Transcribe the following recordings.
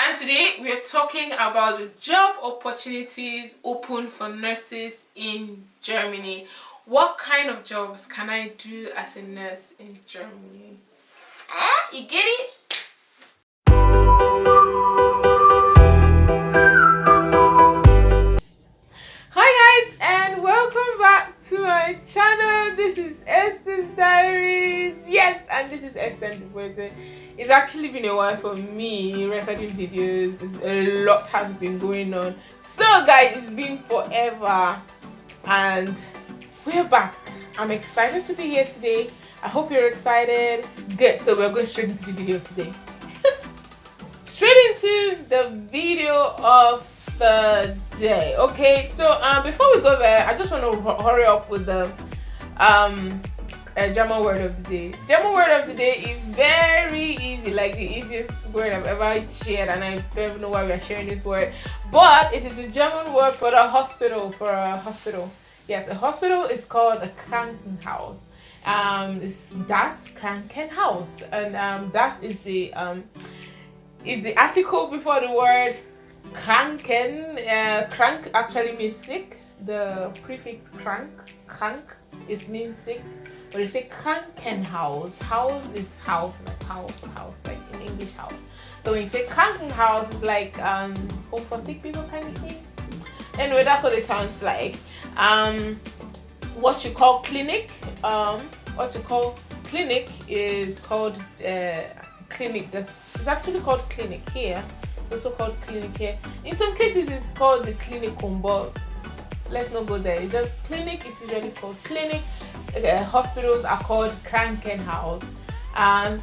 And today we are talking about the job opportunities open for nurses in Germany. What kind of jobs can I do as a nurse in Germany? You get it? Hi guys, and welcome back to my channel. This is Esther's Diaries. Yes, and this is Esther and Educator. It's actually been a while for me recording videos. A lot has been going on. So guys, it's been forever and we're back. I'm excited to be here today. I hope you're excited. Good, so we're going straight into the video today. Straight into the video of the day. Okay, so before we go there, I just want to hurry up with the German word of the day. German word of the day is very easy, like the easiest word I've ever shared, and I don't even know why we are sharing this word, but it is a German word for the hospital. For a hospital, yes, a hospital is called a Krankenhaus. It's das Krankenhaus, and das is the article before the word kranken. Krank actually means sick. The prefix krank is means sick. But they say Krankenhaus. House is house, like house, like in English house. So when you say Krankenhaus, it's like home for sick people kind of thing. Anyway, that's what it sounds like. What you call clinic, is called clinic. It's actually called clinic here. It's also called clinic here. In some cases, it's called the clinicum, but let's not go there. It's just clinic is usually called clinic. Hospitals are called Krankenhaus. And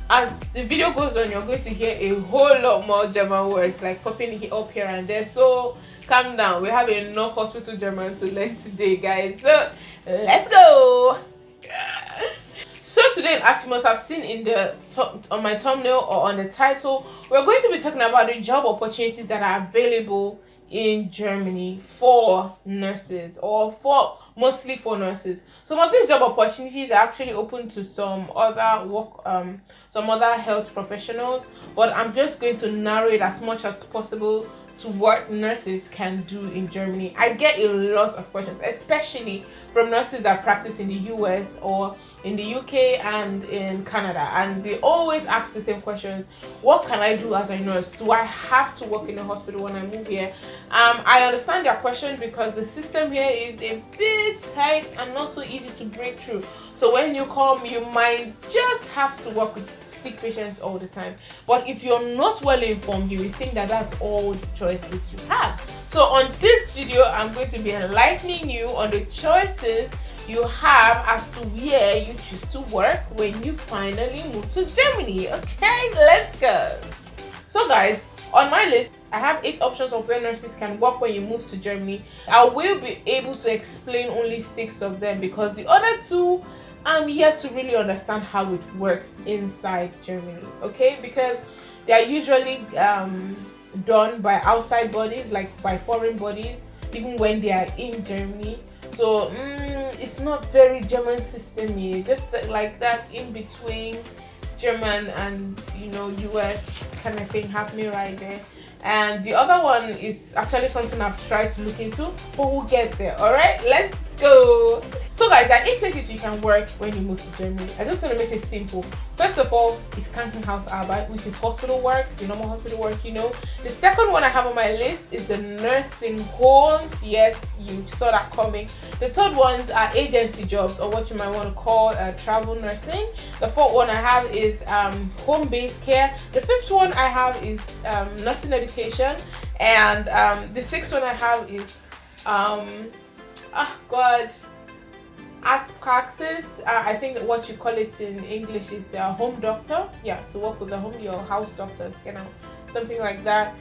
as the video goes on, you're going to hear a whole lot more German words like popping up here and there. So calm down. We have enough hospital German to learn today, guys. So let's go. So today, as you must have seen in the on my thumbnail or on the title, we're going to be talking about the job opportunities that are available in Germany for nurses, or mostly for nurses. Some of these job opportunities are actually open to some other some other health professionals, but I'm just going to narrow it as much as possible to what nurses can do in Germany. I get a lot of questions, especially from nurses that practice in the US or in the UK and in Canada, and they always ask the same questions. What can I do as a nurse? Do I have to work in a hospital when I move here? I understand their question because the system here is a bit tight and not so easy to break through. So when you come, you might just have to work with sick patients all the time. But if you're not well informed, you will think that that's all the choices you have. So on this video, I'm going to be enlightening you on the choices you have as to where you choose to work when you finally move to Germany. Okay, let's go. So guys, on my list, I have 8 options of where nurses can work when you move to Germany. I will be able to explain only 6 of them because the other 2, I'm yet to really understand how it works inside Germany, okay? Because they are usually done by outside bodies, like by foreign bodies, even when they are in Germany. So it's not very German system-y. It's just like that in between German and US kind of thing happening right there. And the other one is actually something I've tried to look into, but we'll get there. All right, let's go. So guys, there are 8 places you can work when you move to Germany. I'm just going to make it simple. First of all, is Krankenhausarbeit, which is hospital work, the normal hospital work, The second one I have on my list is the nursing homes. Yes, you saw that coming. The third ones are agency jobs, or what you might want to call travel nursing. The fourth one I have is home-based care. The fifth one I have is nursing education. And the sixth one I have is at praxis. I think what you call it in English is home doctor. Yeah, to work with your house doctors, something like that.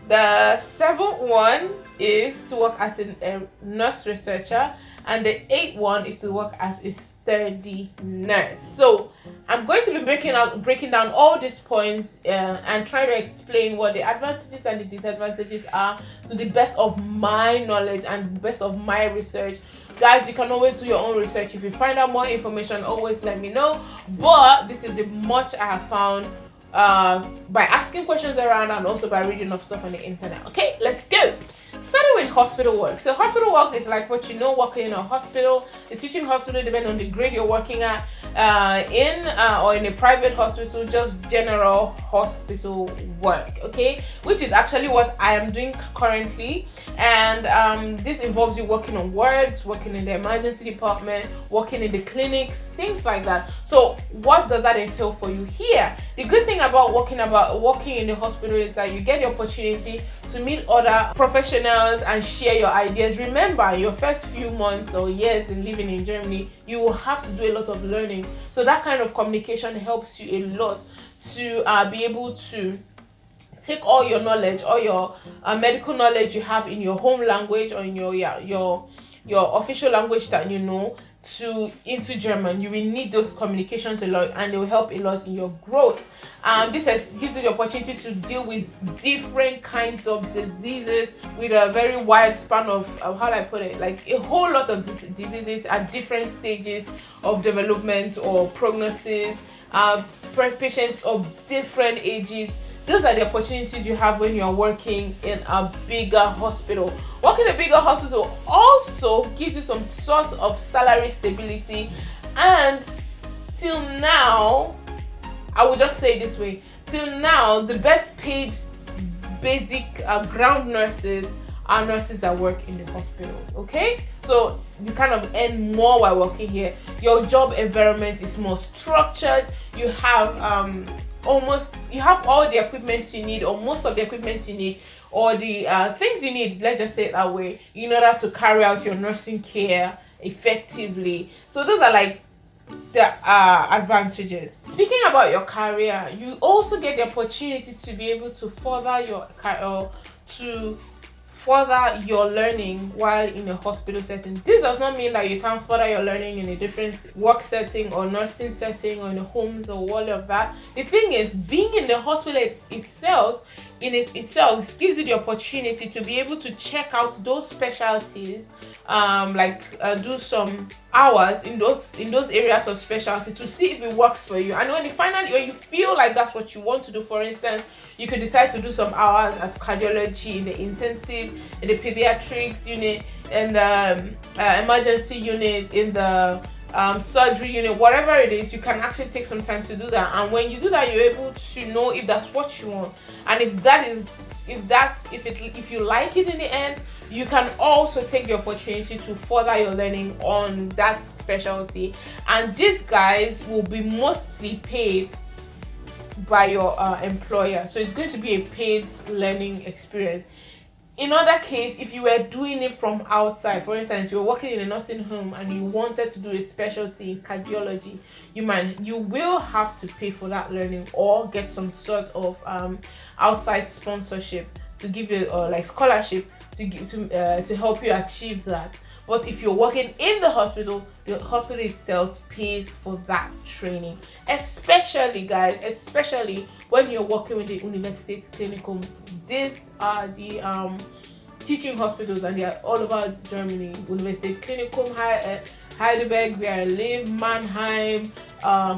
The 7th one is to work as a nurse researcher, and the 8th one is to work as a sturdy nurse. So I'm going to be breaking down all these points and try to explain what the advantages and the disadvantages are to the best of my knowledge and the best of my research. Guys, you can always do your own research. If you find out more information, always let me know. But this is the much I have found by asking questions around and also by reading up stuff on the internet. Okay, let's go. Starting with hospital work. So hospital work is like what you know, working in a hospital. The teaching hospital depends on the grade you're working at, or in a private hospital, just general hospital work, okay, which is actually what I am doing currently. And this involves you working on wards, working in the emergency department, working in the clinics, things like that. So what does that entail for you here? The good thing about working in the hospital is that you get the opportunity to meet other professionals and share your ideas. Remember, your first few months or years in living in Germany, you will have to do a lot of learning. So that kind of communication helps you a lot to be able to take all your knowledge, all your medical knowledge you have in your home language or in your official language that you know into German. You will need those communications a lot, and they will help a lot in your growth. This gives you the opportunity to deal with different kinds of diseases with a very wide span of how do I put it, like a whole lot of diseases at different stages of development or prognosis, patients of different ages. Those are the opportunities you have when you're working in a bigger hospital. Working in a bigger hospital also gives you some sort of salary stability, and till now, I will just say it this way, till now, the best paid basic ground nurses are nurses that work in the hospitals, okay? So you kind of earn more while working here. Your job environment is more structured. You have all the equipment you need, or most of the equipment you need, or the things you need, let's just say it that way, in order to carry out your nursing care effectively. So those are like the advantages. Speaking about your career, you also get the opportunity to be able to further your learning while in a hospital setting. This does not mean that you can't further your learning in a different work setting or nursing setting or in the homes or all of that. The thing is, being in the hospital itself gives you the opportunity to be able to check out those specialties, do some hours in those areas of specialty to see if it works for you. And when you feel like that's what you want to do, for instance, you could decide to do some hours at cardiology, in the intensive, in the pediatrics unit, in the emergency unit, in the surgery unit, whatever it is. You can actually take some time to do that, and when you do that, you're able to know if that's what you want, and if you like it in the end, you can also take the opportunity to further your learning on that specialty. And these guys will be mostly paid by your employer, so it's going to be a paid learning experience. In other case, if you were doing it from outside, for instance, you were working in a nursing home and you wanted to do a specialty in cardiology, you will have to pay for that learning or get some sort of outside sponsorship to give you like scholarship to help you achieve that. But if you're working in the hospital itself pays for that training. Especially, guys, when you're working with the Universitäts Klinikum. These are the teaching hospitals, and they are all over Germany. Universitäts Klinikum, Heidelberg, where I live, Mannheim,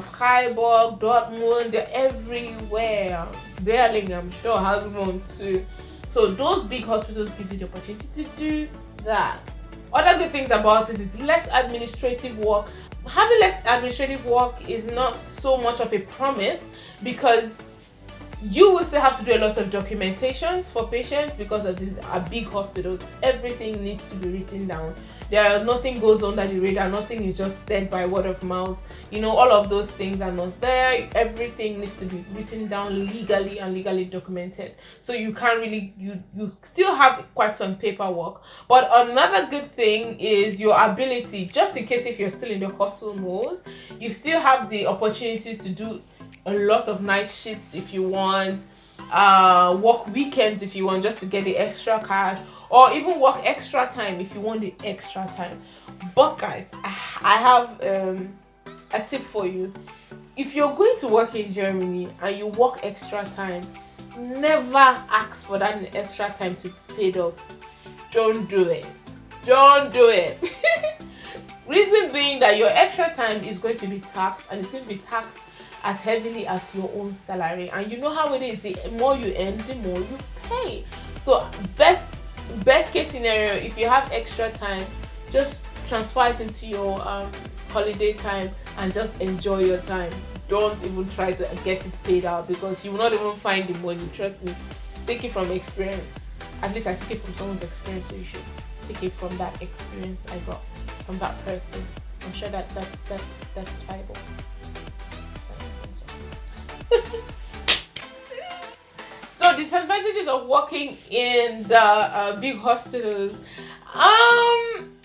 Freiburg, Dortmund, they're everywhere. Berlin, I'm sure, has one too. So those big hospitals give you the opportunity to do that. Other good things about it is less administrative work. Having less administrative work is not so much of a promise, because you will still have to do a lot of documentations for patients, because of these are big hospitals. Everything needs to be written down. Nothing goes under the radar. Nothing is just said by word of mouth. All of those things are not there. Everything needs to be written down legally and legally documented. So you can't really, you still have quite some paperwork. But another good thing is your ability, just in case if you're still in the hustle mode, you still have the opportunities to do a lot of night shifts if you want, work weekends if you want, just to get the extra cash, or even work extra time if you want the extra time. But guys, I have a tip for you. If you're going to work in Germany and you work extra time, never ask for that extra time to be paid off. Don't do it. Reason being that your extra time is going to be taxed, and it's going to be taxed as heavily as your own salary. And you know how it is, the more you earn, the more you pay. So best case scenario, if you have extra time, just transfer it into your holiday time and just enjoy your time. Don't even try to get it paid out, because you will not even find the money. Trust me. Take it from experience. At least I took it from someone's experience, so you should take it from that experience I got from that person. I'm sure that's viable. So disadvantages of working in the big hospitals.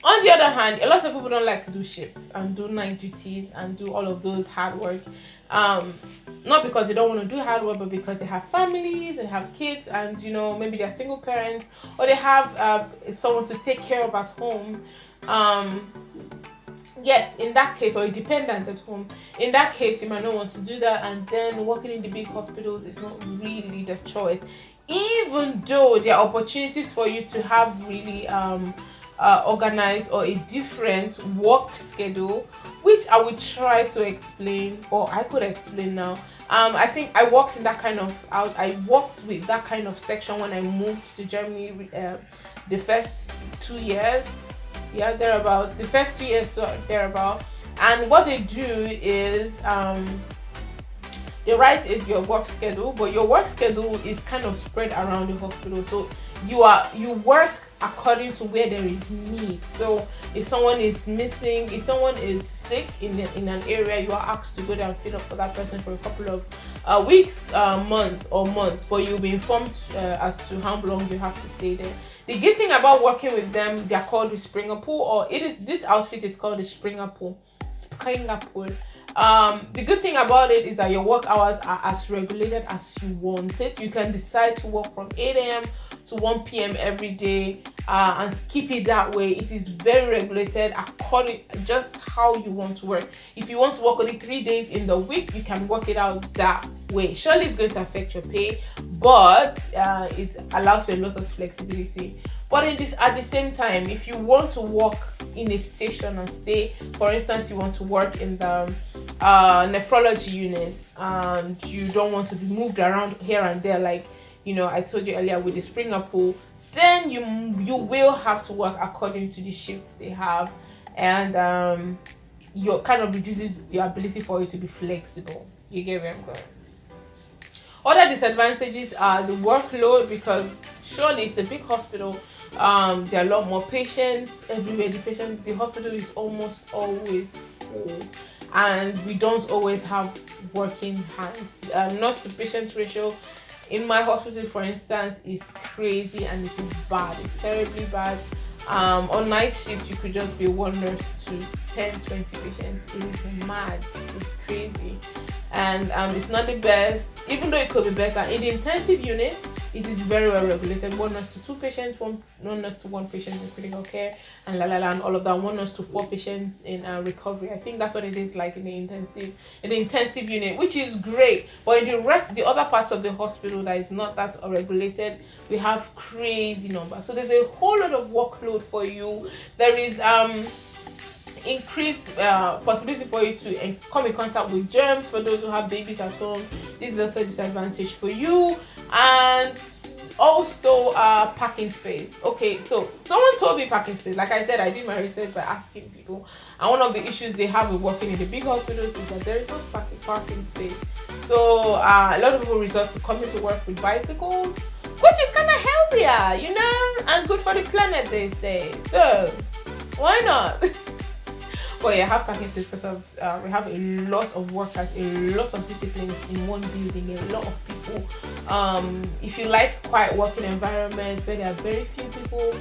On the other hand, a lot of people don't like to do shifts and do night duties and do all of those hard work. Not because they don't want to do hard work, but because they have families and have kids, and maybe they're single parents, or they have someone to take care of at home. Yes, in that case, or a dependent at home. In that case, you might not want to do that, and then working in the big hospitals is not really the choice. Even though there are opportunities for you to have really organized or a different work schedule, which I will try to explain, or I could explain now. I think I worked with that kind of section when I moved to Germany the first 2 years. Yeah, thereabout. The first 2 years, so thereabout. And what they do is they write is your work schedule, but your work schedule is kind of spread around the hospital. So you work according to where there is need. So if someone is missing, if someone is sick in an area, you are asked to go there and fill up for that person for a couple of weeks, months, but you'll be informed as to how long you have to stay there. The good thing about working with them, they're called the Springer Pool, or this outfit is called the Springer Pool. The good thing about it is that your work hours are as regulated as you want it. You can decide to work from 8 a.m. to 1 p.m. every day and keep it that way. It is very regulated according just how you want to work. If you want to work only 3 days in the week, you can work it out that way. Surely it's going to affect your pay, but it allows you a lot of flexibility. But at the same time, if you want to work in a station and stay, for instance, you want to work in the nephrology unit and you don't want to be moved around here and there, like I told you earlier with the Springer Pool, then you will have to work according to the shifts they have, and your kind of reduces the ability for you to be flexible. You get where I'm going. Other disadvantages are the workload, because surely it's a big hospital. There are a lot more patients everywhere. The hospital is almost always full, and we don't always have working hands. Nurse to patient ratio in my hospital, for instance, is crazy, and it is bad. It's terribly bad. On night shift, you could just be one nurse to 10-20 patients. It is mad. It's crazy, and it's not the best. Even though it could be better, in the intensive unit, it is very well regulated. 1 nurse to 2 patients, one nurse to 1 patient in critical care, and and all of that. 1 nurse to 4 patients in recovery. I think that's what it is like in the intensive unit, which is great. But in the other parts of the hospital that is not that regulated, we have crazy numbers. So there's a whole lot of workload for you. There is increased possibility for you to come in contact with germs for those who have babies at home. This is also a disadvantage for you. And also parking space. Okay, so someone told me parking space. Like I said, I did my research by asking people, and one of the issues they have with working in the big hospitals is that there is no parking space. So a lot of people resort to coming to work with bicycles, which is kind of healthier, and good for the planet, they say. So why not? But yeah, have parking space because we have a lot of workers, a lot of disciplines in one building, a lot of people. If you like quiet working environment where there are very few people,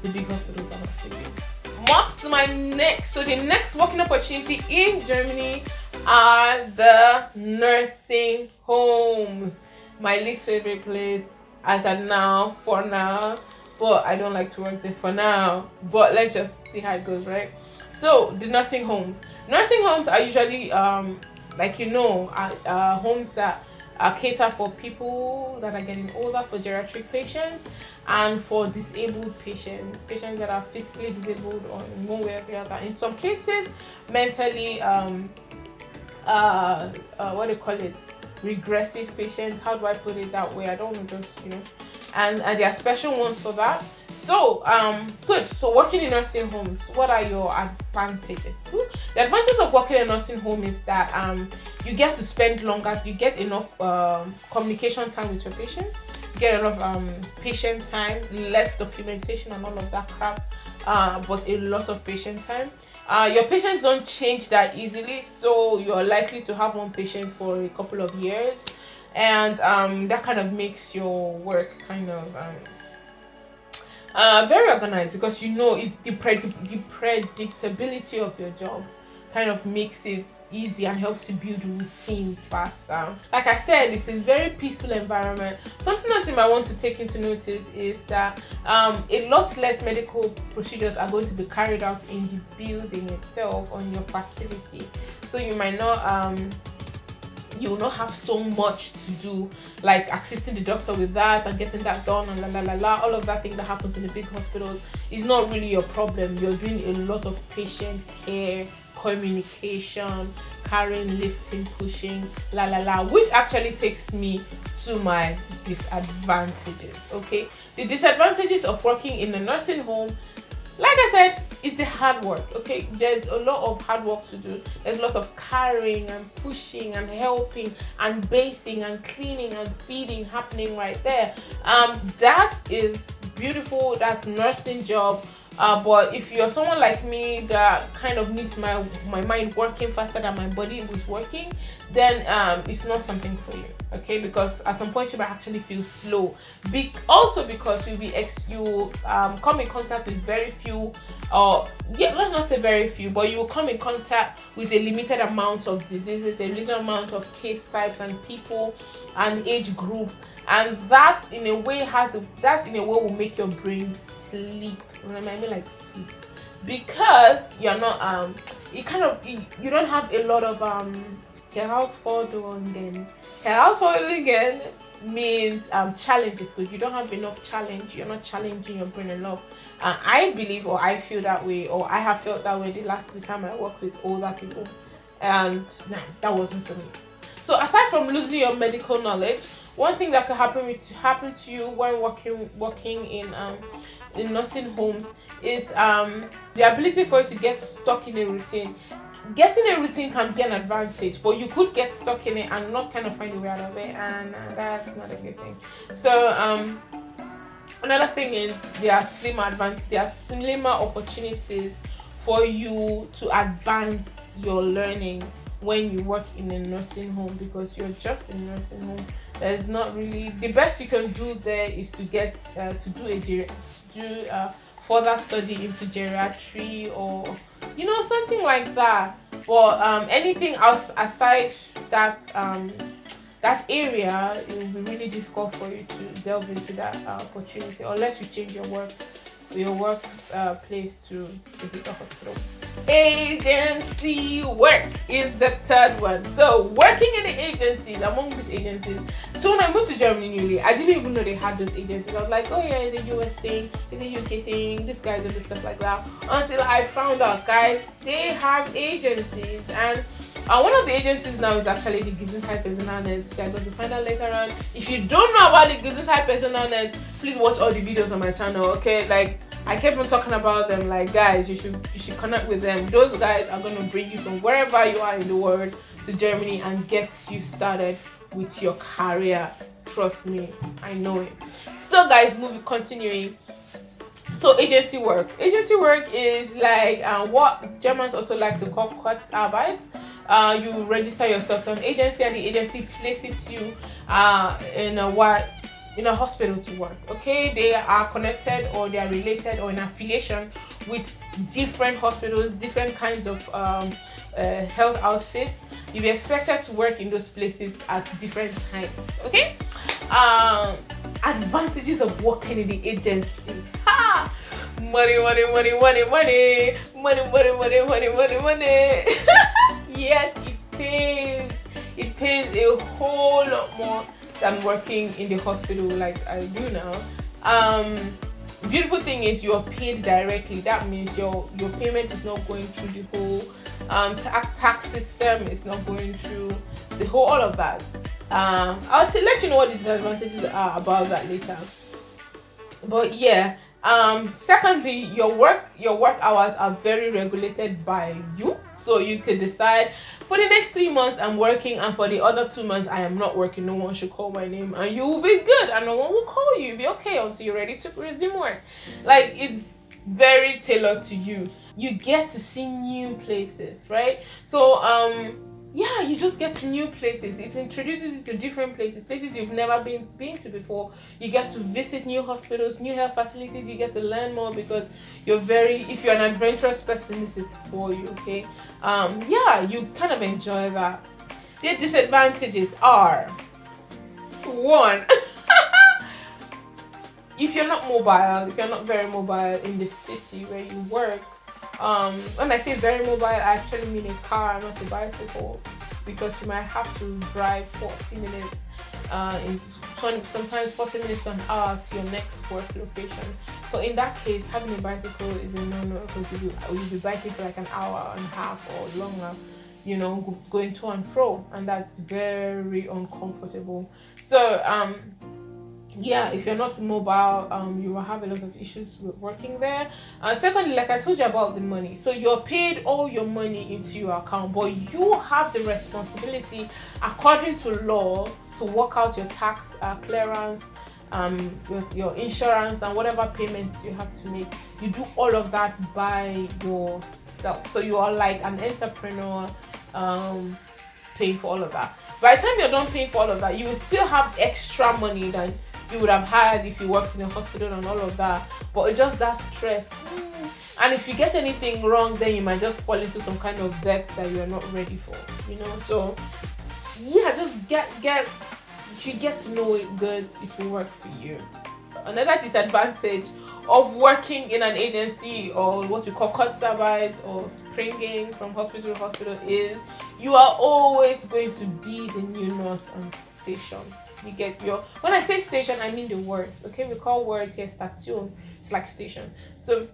the big hospitals are not for you. Mark to my next. So the next working opportunity in Germany are the nursing homes. My least favorite place as of now, for now. But I don't like to work there for now. But let's just see how it goes, right? So the nursing homes. Nursing homes are usually homes that cater for people that are getting older, for geriatric patients, and for disabled patients that are physically disabled or in one way or the other. In some cases, mentally what do you call it, regressive patients. How do I put it that way? I don't know, just and there are special ones for that. So good. So working in nursing homes, what are your advantages? The advantage of working in a nursing home is that you get to spend longer, you get enough communication time with your patients, you get a lot of patient time, less documentation and all of that crap, but a lot of patient time. Your patients don't change that easily, so you're likely to have one patient for a couple of years, and that kind of makes your work kind of very organized, because it's the predictability of your job kind of makes it easy and helps you build routines faster. Like I said, this is very peaceful environment. Something else you might want to take into notice is that a lot less medical procedures are going to be carried out in the building itself, on your facility. So you might not you will not have so much to do, like assisting the doctor with that and getting that done and all of that thing that happens in the big hospital is not really your problem. You're doing a lot of patient care, communication, carrying, lifting, pushing, which actually takes me to my disadvantages. Okay, the disadvantages of working in a nursing home, like I said, is the hard work. Okay, there's a lot of hard work to do. There's lots of carrying and pushing and helping and bathing and cleaning and feeding happening right there. That is beautiful. That's nursing job. But if you're someone like me that kind of needs my mind working faster than my body was working, then it's not something for you. Okay, because at some point you might actually feel slow. Also because you come in contact with very few, let's not say very few, but you will come in contact with a limited amount of diseases, a limited amount of case types and people and age group, and that in a way will make your brain sleep. When I mean like sleep, because you're not you don't have a lot of herausforderungen. Herausforderungen means challenges, but you don't have enough challenge. You're not challenging your brain enough. I believe, or I feel that way, or I have felt that way the time I worked with older people, and that wasn't for me. So aside from losing your medical knowledge, one thing that could happen to you when working in nursing homes is the ability for you to get stuck in a routine. Getting a routine can be an advantage, but you could get stuck in it and not kind of find a way out of it, and that's not a good thing. So another thing is there are slimmer opportunities for you to advance your learning when you work in a nursing home, because you're just in a nursing home. There's not really, the best you can do there is to get to do further study into geriatry or something like that. But anything else aside that area, it will be really difficult for you to delve into that opportunity unless you change your work place to a bigger hospital. Agency work is the third one. So working in the agencies, among these agencies, so when I moved to Germany newly, I didn't even know they had those agencies. I was like, oh yeah, it's a US thing, it's a UK thing, this guys do stuff like that, until I found out, guys, they have agencies. And one of the agencies now is actually the Gesundheit Personalnetz, which I'm going to find out later on. If you don't know about the Gesundheit Personalnetz, please watch all the videos on my channel, okay? Like, I kept on talking about them, like, guys, you should connect with them. Those guys are going to bring you from wherever you are in the world to Germany and get you started with your career. Trust me, I know it. So guys, continuing. So agency work is like what Germans also like to call Kurzarbeit. You register yourself to an agency, and the agency places you in a hospital to work. Okay, they are connected or they are related or in affiliation with different hospitals, different kinds of health outfits. You'll be expected to work in those places at different times. Okay, advantages of working in the agency. Money. Yes, it pays a whole lot more than working in the hospital like I do now. Beautiful thing is you're paid directly. That means your payment is not going through the whole tax system is not going through the whole all of that. I'll let you know what the disadvantages are about that later. But yeah, secondly, your work hours are very regulated by you, so you could decide for the next 3 months I'm working, and for the other 2 months I am not working. No one should call my name, and you will be good, and no one will call you. You'll be okay until you're ready to resume work. Like, it's very tailored to you. You get to see new places, right? So yeah, you just get to new places. It introduces you to different places you've never been to before. You get to visit new hospitals, new health facilities. You get to learn more because if you're an adventurous person, this is for you. Okay, yeah, you kind of enjoy that. The disadvantages are: one, if you're not mobile, if you're not very mobile in the city where you work. When I say very mobile, I actually mean a car, not a bicycle, because you might have to drive 40 minutes, sometimes 40 minutes to an hour to your next work location. So in that case, having a bicycle is a no-no, because you'll be biking for like an hour and a half or longer, going to and fro, and that's very uncomfortable. So yeah, if you're not mobile, you will have a lot of issues with working there. And secondly, like I told you about the money, so you're paid all your money into your account, but you have the responsibility, according to law, to work out your tax clearance, your insurance, and whatever payments you have to make. You do all of that by yourself. So you are like an entrepreneur, paying for all of that. By the time you're done paying for all of that, you will still have extra money than you would have had if you worked in a hospital and all of that, but it's just that stress. And if you get anything wrong, then you might just fall into some kind of debt that you're not ready for, so yeah, just if you get to know it good, it will work for you. Another disadvantage of working in an agency, or what we call cut-service or springing from hospital to hospital, is you are always going to be the new nurse on station. You get when I say station, I mean the words. Okay, we call words here station. It's like station. So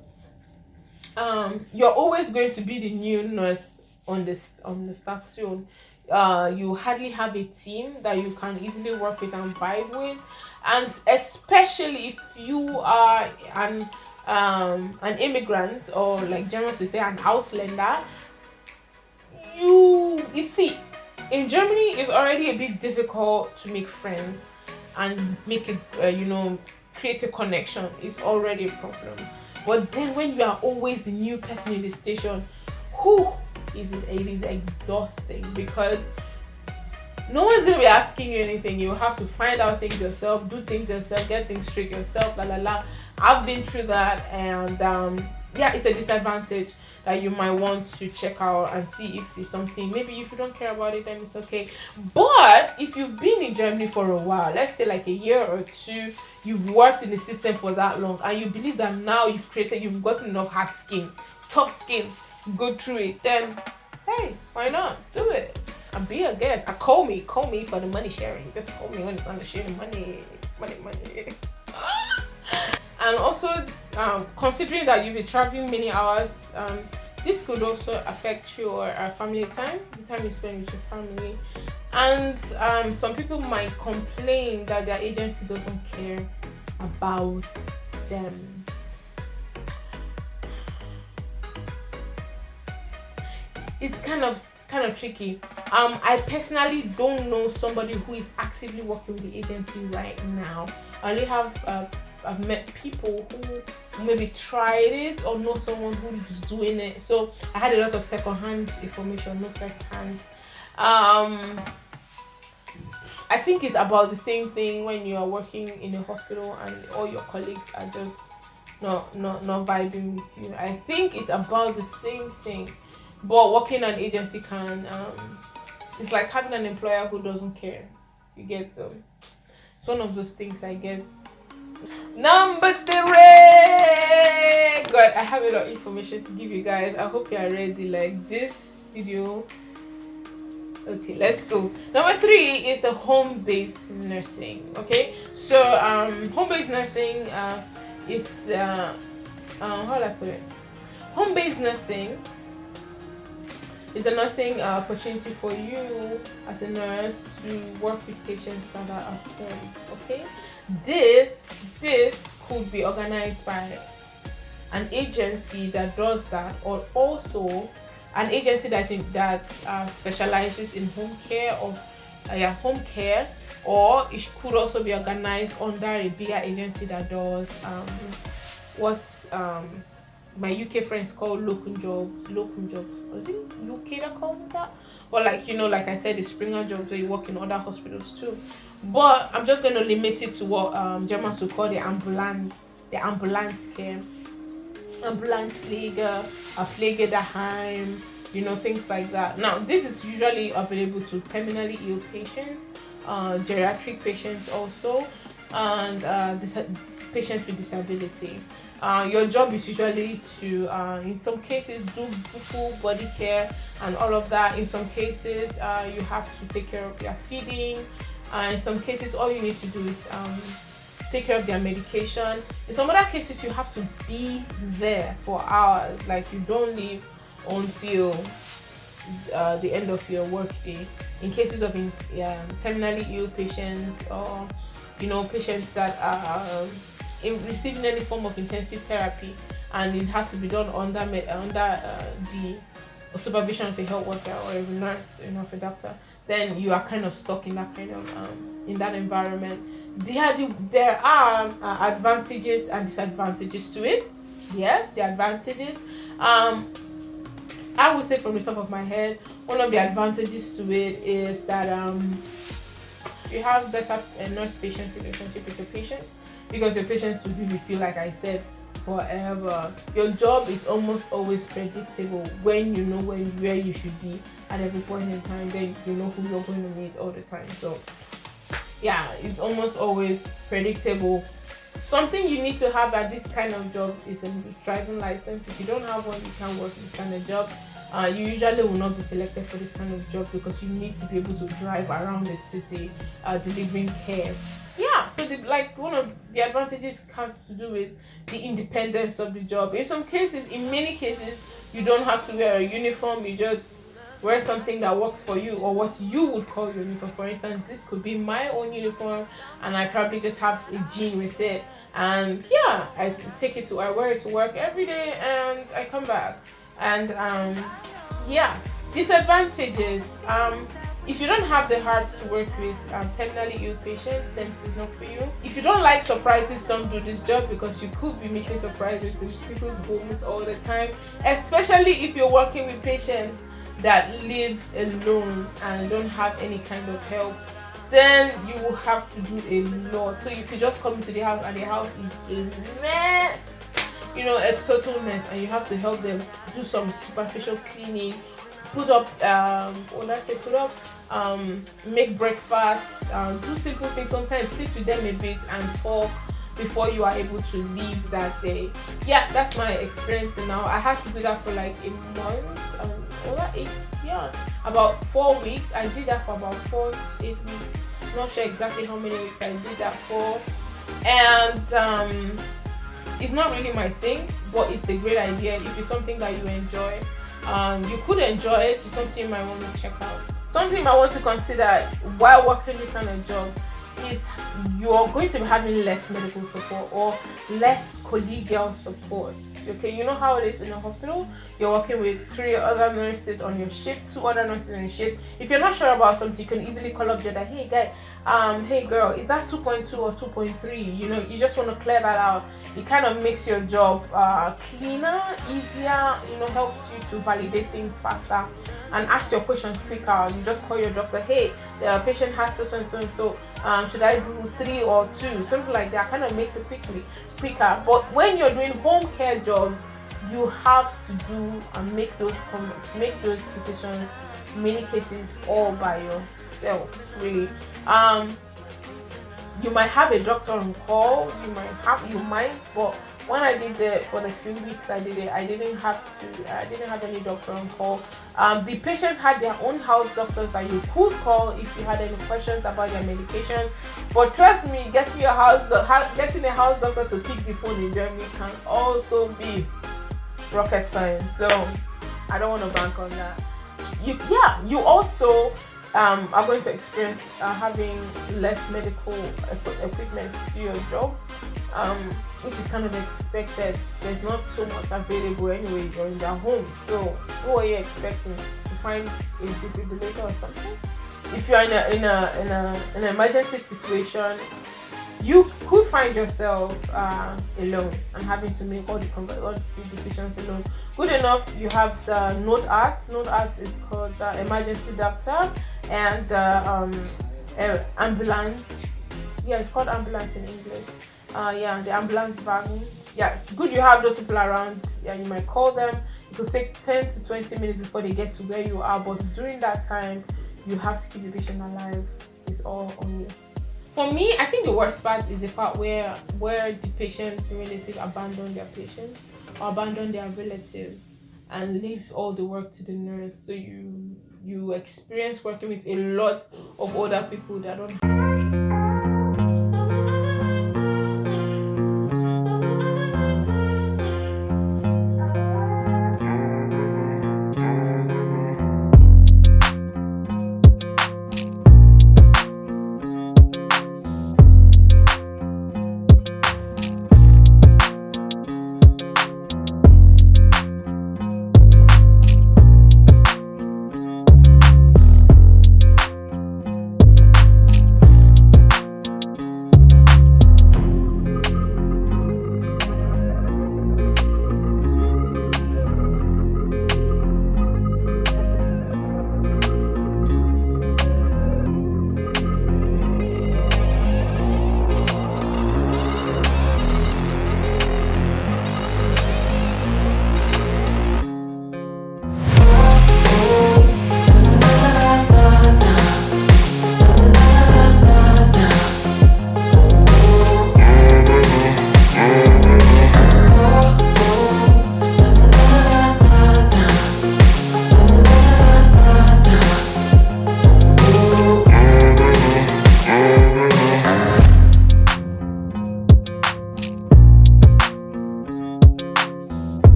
you're always going to be the new nurse on the station. You hardly have a team that you can easily work with and vibe with, and especially if you are an immigrant, or like Germans would say, an Ausländer. You see, in Germany, it's already a bit difficult to make friends and make create a connection. It's already a problem. But then when you are always the new person in the station, it is exhausting, because no one's going to be asking you anything. You have to find out things yourself, do things yourself, get things straight yourself, I've been through that, and yeah, it's a disadvantage that you might want to check out and see if it's something. Maybe if you don't care about it, then it's okay. But if you've been in Germany for a while, let's say like a year or two, you've worked in the system for that long, and you believe that now you've gotten enough hard skin, tough skin to go through it, then hey, why not do it and be a guest? Call me for the money sharing. Just call me when it's time to share the money. And also, considering that you'll be traveling many hours, this could also affect your family time, the time you spend with your family. And some people might complain that their agency doesn't care about them. It's kind of tricky. I personally don't know somebody who is actively working with the agency right now. I only have I've met people who maybe tried it, or know someone who is doing it. So I had a lot of second-hand information, not first-hand. I think it's about the same thing when you are working in a hospital and all your colleagues are just not vibing with you. I think it's about the same thing. But working an agency it's like having an employer who doesn't care. You get so. It's one of those things, I guess. Number 3. God, I have a lot of information to give you guys. I hope you are ready. Like this video. Okay, let's go. Number 3 is the home-based nursing. Okay, so home-based nursing is how do I put it? Home-based nursing It's a nursing opportunity for you as a nurse to work with patients that are at home. Okay, this could be organized by an agency that does that, or also an agency that specializes in home care, or home care, or it could also be organized under a bigger agency that does what my UK friends call locum jobs. Was it UK that called that? Or like, like I said, the Springer jobs where you work in other hospitals too. But I'm just going to limit it to what Germans would call the ambulance care, ambulance Pflege, a Pflege daheim, things like that. Now, this is usually available to terminally ill patients, geriatric patients also, and patients with disability. Your job is usually to, in some cases, do full body care and all of that. In some cases, you have to take care of their feeding. In some cases, all you need to do is take care of their medication. In some other cases, you have to be there for hours. Like, you don't leave until the end of your work day. In cases of terminally ill patients, or patients that are receiving any form of intensive therapy, and it has to be done under the supervision of a health worker or a nurse, of a doctor, then you are kind of stuck in that kind of in that environment. There are advantages and disadvantages to it. Yes, the advantages. I would say from the top of my head, one of the advantages to it is that you have better nurse-patient relationship with your patients, because your patients will be with you, like I said, forever. Your job is almost always predictable when you know where you should be at every point in time. Then you know who you're going to meet all the time. So yeah, it's almost always predictable. Something you need to have at this kind of job is a driving license. If you don't have one, you can't work this kind of job. You usually will not be selected for this kind of job, because you need to be able to drive around the city delivering care. Yeah, so one of the advantages have to do with the independence of the job. In many cases, you don't have to wear a uniform. You just wear something that works for you, or what you would call your uniform. For instance, this could be my own uniform, and I probably just have a jean with it. And yeah, I wear it to work every day, and I come back. And yeah, disadvantages. If you don't have the heart to work with terminally ill patients, then this is not for you. If you don't like surprises, don't do this job, because you could be making surprises in people's homes all the time, especially if you're working with patients that live alone and don't have any kind of help. Then you will have to do a lot. So you could just come into the house and the house is a mess, a total mess, and you have to help them do some superficial cleaning, make breakfast, do simple things. Sometimes sit with them a bit and talk before you are able to leave that day. Yeah, that's my experience now. I had to do that for like a month, about 4 weeks. I did that for about 4 to 8 weeks. Not sure exactly how many weeks I did that for. And it's not really my thing, but it's a great idea. If it's something that you enjoy, you could enjoy it. It's something you might want to check out. Something you might want to consider while working this kind of job is you're going to be having less medical support or less collegial support. Okay, you know how it is in a hospital. You're working with 3 other nurses on your shift, 2 other nurses on your shift. If you're not sure about something, you can easily call up the other, hey guy, hey girl, is that 2.2 or 2.3? You just want to clear that out. It kind of makes your job cleaner, easier, helps you to validate things faster and ask your questions quicker. You just call your doctor, hey, the patient has this and so and so, should I do 3 or 2? Something like that kind of makes it quicker. But when you're doing home care jobs, you have to do and make those decisions in many cases all by yourself, really. You might have a doctor on call, you might, but when I did it for the few weeks I did it, I didn't have any doctor on call. The patients had their own house doctors that you could call if you had any questions about their medication. But trust me, getting a house doctor to pick the phone in Germany can also be rocket science. So I don't want to bank on that. you also are going to experience having less medical equipment to do your job, which is kind of expected. There's not so much available anyway. You're in their home, so who are you expecting to find a defibrillator or something? If you're in an emergency situation, you could find yourself alone and having to make all the decisions alone. Good enough, you have the Note Arts. Note Arts is called the emergency doctor and the ambulance. Yeah, it's called ambulance in English. The ambulance wagon. Yeah, good you have those people around. Yeah, you might call them. It could take 10 to 20 minutes before they get to where you are, but during that time, you have to keep the patient alive. It's all on you. For me, I think the worst part is the part where the patient's relatives abandon their patients or abandon their relatives and leave all the work to the nurse. So you experience working with a lot of older people that don't have.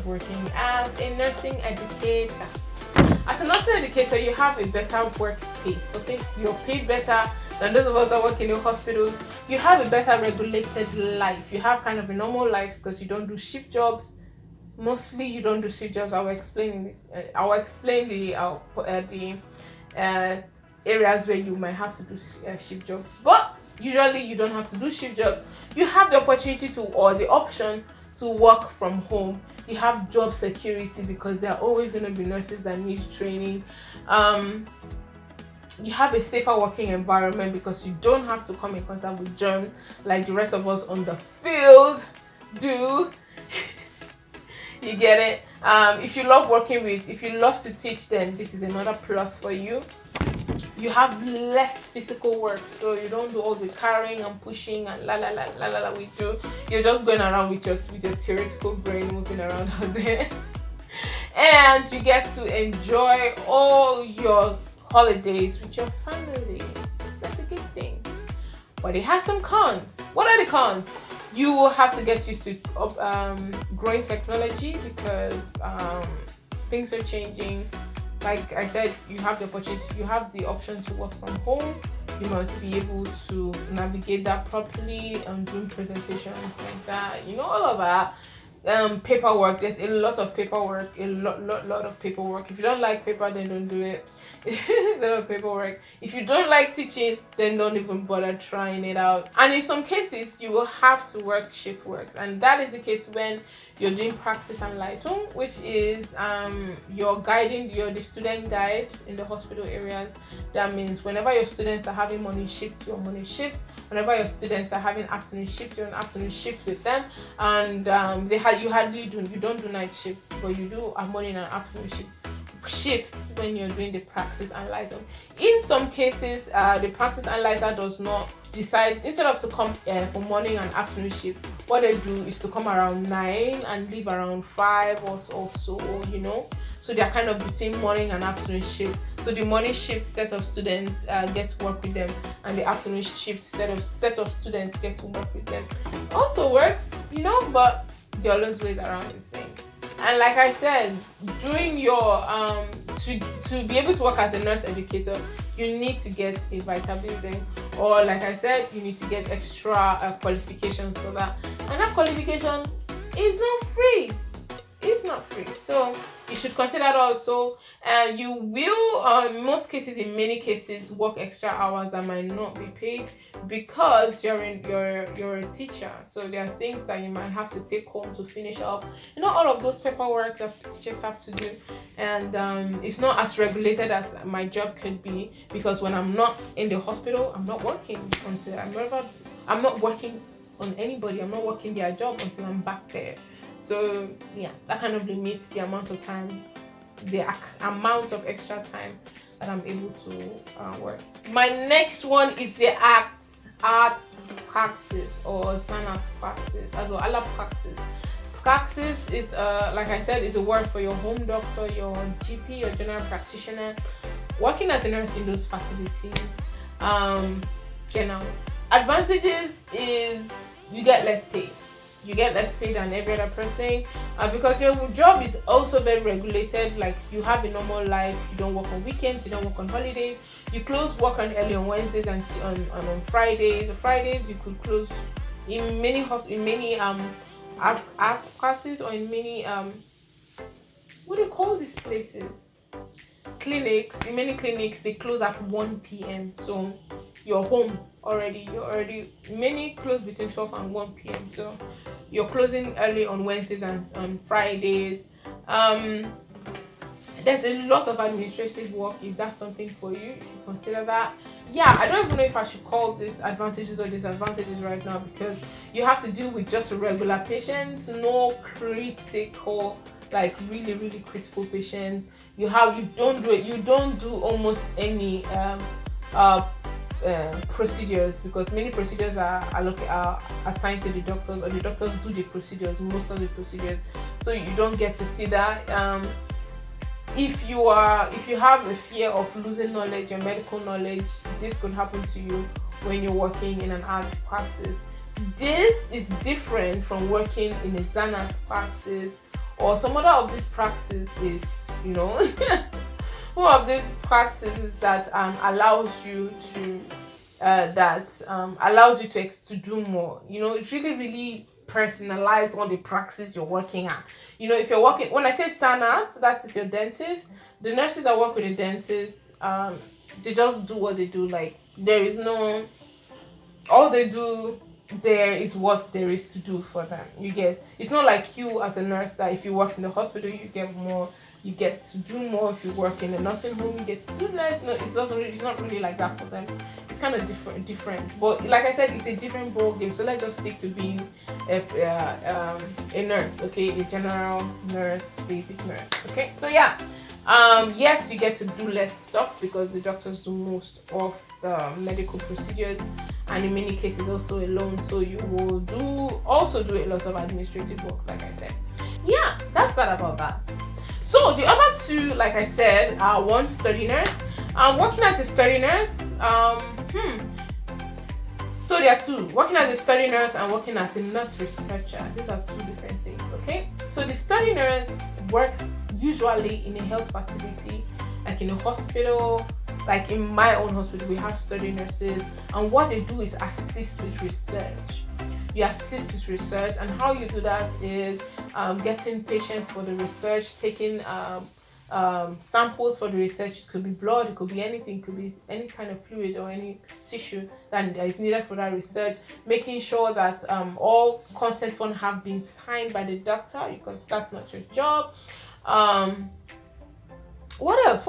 Working as a nursing educator. As a nursing educator, you have a better work pay. Okay, you're paid better than those of us that work in the hospitals. You have a better regulated life. You have kind of a normal life because you don't do shift jobs. Mostly, you don't do shift jobs. I'll explain the areas where you might have to do shift jobs, but usually you don't have to do shift jobs. You have the opportunity to, or the option to work from home. You have job security because there are always going to be nurses that need training. You have a safer working environment because you don't have to come in contact with germs like the rest of us on the field do. You get it? If you love if you love to teach, then this is another plus for you. You have less physical work, so you don't do all the carrying and pushing and la we do. You're just going around with your theoretical brain moving around out there. And you get to enjoy all your holidays with your family. That's a good thing. But it has some cons. What are the cons? You will have to get used to growing technology because things are changing. Like I said, you have the option to work from home. You must be able to navigate that properly and do presentations like that. You know, all of that. Paperwork. There's a lot of paperwork, a lot of paperwork. If you don't like paper, then don't do it. A lot of paperwork. If you don't like teaching, then don't even bother trying it out. And in some cases, you will have to work shift work, and that is the case when you're doing practice and lighting, which is you're the student guide in the hospital areas. That means whenever your students are having morning shifts, your morning shifts. Whenever your students are having afternoon shifts, you're on afternoon shifts with them, and you don't do night shifts, but you do a morning and afternoon shifts when you're doing the practice and lighting. In some cases, the practice and lighter does not decide, instead of to come for morning and afternoon shift, what they do is to come around 9 and leave around 5 or so, so they're kind of between morning and afternoon shift. So the morning shift set of students get to work with them, and the afternoon shift set of students get to work with them. Also works, but there are always ways around this thing. And like I said, during your to be able to work as a nurse educator, you need to get a vital building, or like I said, you need to get extra qualifications for that. And that qualification is not free. It's not free. So you should consider that also. And you will, in many cases, work extra hours that might not be paid because you're a teacher. So there are things that you might have to take home to finish up. All of those paperwork that teachers have to do. And it's not as regulated as my job could be, because when I'm not in the hospital, I'm not working until I'm not working on anybody. I'm not working their job until I'm back there. So yeah, that kind of limits the amount of time, the amount of extra time that I'm able to work. My next one is the art praxis or finance praxis, as well as praxis. Praxis is like I said, is a word for your home doctor, your GP, your general practitioner, working as a nurse in those facilities. Advantages is you get less pay. You get less pay than every other person, because your job is also very regulated. Like, you have a normal life. You don't work on weekends, you don't work on holidays. You close work early on Wednesdays and on Fridays. On Fridays you could close in many art classes, or in many what do you call these places? Clinics. In many clinics they close at 1 p.m. So you're home already. Many close between 12 and 1 p.m. So you're closing early on Wednesdays and on Fridays. There's a lot of administrative work. If that's something for you, you should consider that. Yeah, I don't even know if I should call this advantages or disadvantages right now, because you have to deal with just regular patients, no critical, like really, really critical patients. You don't do almost any procedures, because many procedures are assigned to the doctors, or the doctors do the procedures, most of the procedures. So you don't get to see that. If you have a fear of losing knowledge, your medical knowledge, this could happen to you when you're working in an arts practice. This is different from working in a Xanax practice or some other of these practices. One of these practices that allows you to to do more. It's really, really personalized on the practice you're working at. If you're working, when I say Xanax, that is your dentist. The nurses that work with the dentist, they just do what they do. Like, there is no, all they do there is what there is to do for them. It's not like you as a nurse, that if you work in the hospital you get more, you get to do more. If you work in a nursing home, you get to do less. No, it's not really like that for them. It's kind of different. But like I said, it's a different ball game. So let's just stick to being a nurse, okay? A general nurse, basic nurse, okay? So yeah, yes, you get to do less stuff because the doctors do most of the medical procedures, and in many cases also alone. So you will also do a lot of administrative work, like I said. Yeah, that's that about that. So the other two, like I said, are one, study nurse. Working as a study nurse, so there are two: working as a study nurse and working as a nurse researcher. These are two different things, okay? So the study nurse works usually in a health facility, like in a hospital. Like in my own hospital, we have study nurses, and what they do is assist with research. You assist with research, and how you do that is getting patients for the research, taking samples for the research. It could be blood, it could be anything, it could be any kind of fluid or any tissue that is needed for that research, making sure that all consent forms have been signed by the doctor, because that's not your job. What else?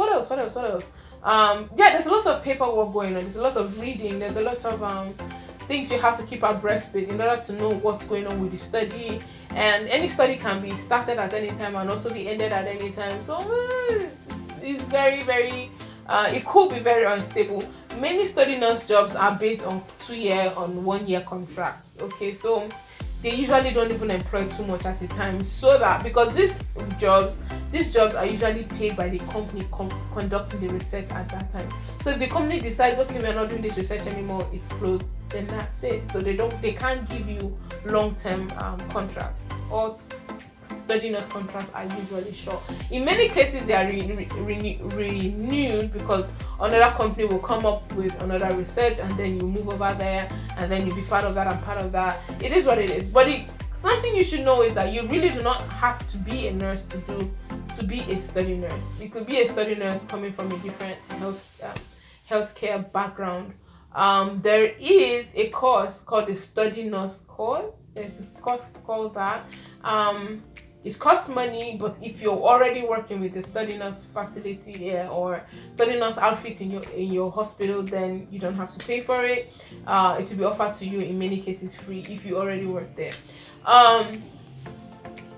Yeah, there's a lot of paperwork going on, there's a lot of reading, there's a lot of things you have to keep abreast with in order to know what's going on with the study. And any study can be started at any time and also be ended at any time, so it's very it could be very unstable. Many study nurse jobs are based on 2-year on 1-year contracts. Okay, so they usually don't even employ too much at a time, so that because these jobs are usually paid by the company conducting the research at that time. So if the company decides, okay, we're not doing this research anymore, it's closed, then that's it. So they can't give you long-term contracts, or study nurse contracts are usually short. In many cases they are renewed because another company will come up with another research, and then you move over there, and then you'll be part of that and part of that. It is what it is. But something you should know is that you really do not have to be a nurse to be a study nurse. You could be a study nurse coming from a different healthcare background. There is a course called the study nurse course. There's a course called that. It costs money, but if you're already working with a study nurse facility or study nurse outfit in your hospital, then you don't have to pay for it. It will be offered to you in many cases free if you already work there.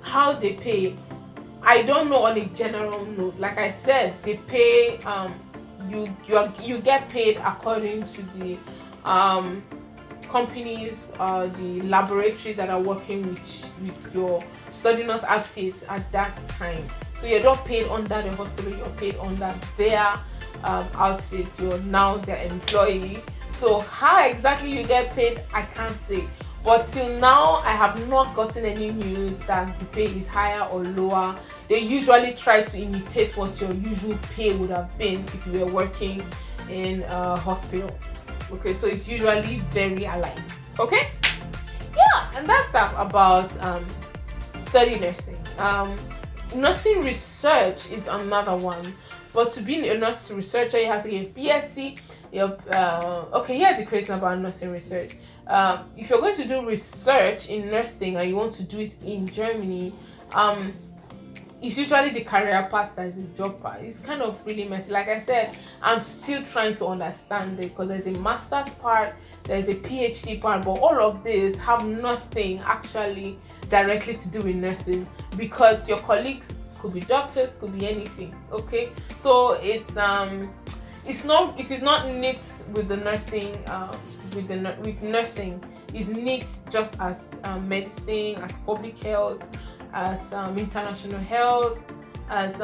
How they pay, I don't know on a general note. Like I said, they pay. You get paid according to the companies, the laboratories that are working with your study nurse outfit at that time. So you're not paid under the hospital, you're paid under their outfit. You're now their employee. So how exactly you get paid, I can't say. But till now, I have not gotten any news that the pay is higher or lower. They usually try to imitate what your usual pay would have been if you were working in a hospital. Okay, so it's usually very alike. Okay? Yeah, and that's stuff about study nursing. Nursing research is another one. But to be a nurse researcher, you have to get BSc. Okay, here's the crazy about nursing research. If you're going to do research in nursing and you want to do it in Germany, it's usually the career path that is the job path. It's kind of really messy. Like I said, I'm still trying to understand it, because there's a master's part, there's a PhD part, but all of these have nothing actually directly to do with nursing, because your colleagues could be doctors, could be anything. Okay, so it is not neat with the nursing. With nursing, is neat just as medicine, as public health, as international health, as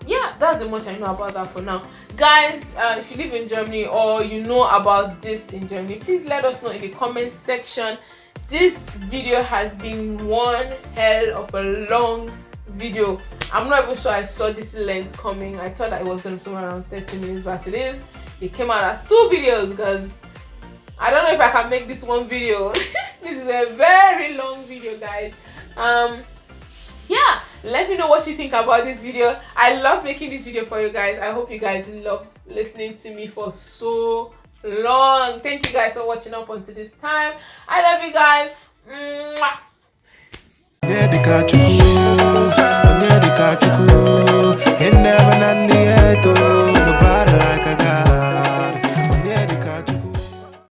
yeah, that's the much I know about that for now, guys. If you live in Germany or you know about this in Germany, please let us know in the comment section. This video has been one hell of a long video. I'm not even sure I saw this length coming. I thought that it was going to be somewhere around 30 minutes, but it came out as 2 videos, because I don't know if I can make this one video. This is a very long video, guys. Yeah, let me know what you think about this video. I love making this video for you guys. I hope you guys love listening to me for so long. Thank you guys for watching up until this time. I love you guys. Mwah.